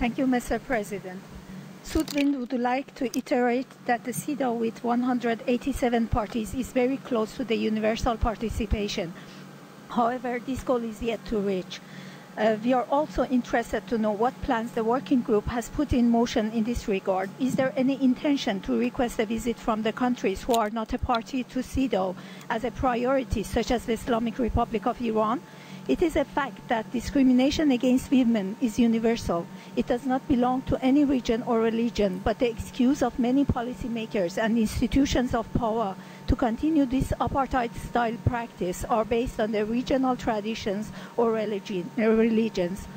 Thank you, Mr. President. Sudwind would like to iterate that the CEDAW with 187 parties is very close to the universal participation. However, this goal is yet to reach. We are also interested to know what plans the working group has put in motion in this regard. Is there any intention to request a visit from the countries who are not a party to CEDAW as a priority, such as the Islamic Republic of Iran? It is a fact that discrimination against women is universal. It does not belong to any region or religion, but the excuse of many policymakers and institutions of power to continue this apartheid-style practice are based on their regional traditions or religions.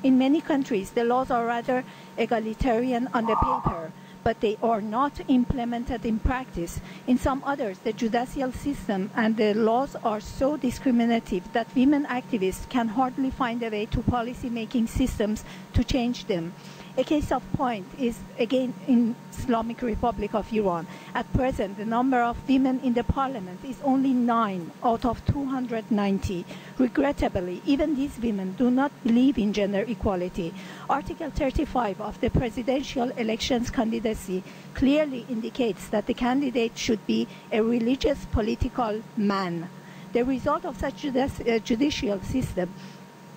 In many countries, the laws are rather egalitarian on the paper, but they are not implemented in practice. In some others, the judicial system and the laws are so discriminative that women activists can hardly find a way to policy-making systems to change them. A case of point is, again, in Islamic Republic of Iran. At present, the number of women in the parliament is only 9 out of 290. Regrettably, even these women do not believe in gender equality. Article 35 of the presidential elections candidacy clearly indicates that the candidate should be a religious political man. The result of such judicial system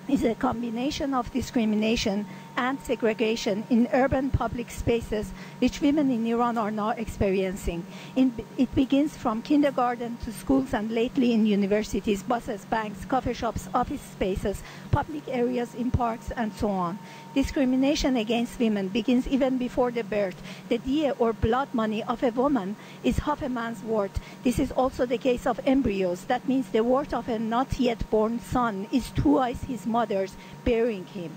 is a combination of discrimination and segregation in urban public spaces, which women in Iran are now experiencing. It begins from kindergarten to schools and lately in universities, buses, banks, coffee shops, office spaces, public areas in parks, and so on. Discrimination against women begins even before the birth. The diya or blood money of a woman is half a man's worth. This is also the case of embryos. That means the worth of a not yet born son is twice his mother's bearing him.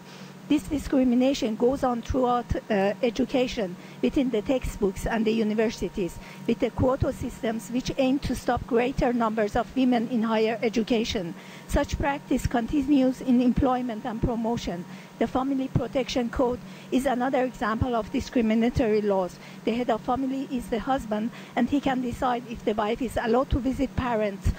This discrimination goes on throughout education, within the textbooks and the universities, with the quota systems which aim to stop greater numbers of women in higher education. Such practice continues in employment and promotion. The Family Protection Code is another example of discriminatory laws. The head of family is the husband, and he can decide if the wife is allowed to visit parents,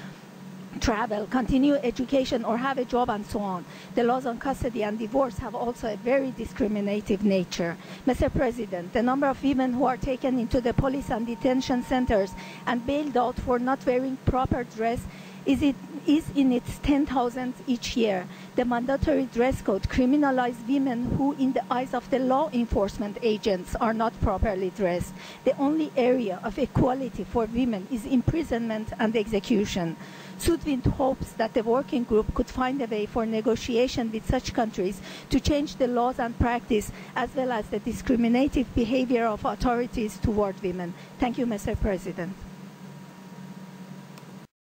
travel, continue education, or have a job, and so on. The laws on custody and divorce have also a very discriminative nature. Mr. President, the number of women who are taken into the police and detention centers and bailed out for not wearing proper dress is in its 10,000s each year. The mandatory dress code criminalizes women who, in the eyes of the law enforcement agents, are not properly dressed. The only area of equality for women is imprisonment and execution. Sudwind hopes that the working group could find a way for negotiation with such countries to change the laws and practice, as well as the discriminative behavior of authorities toward women. Thank you, Mr. President.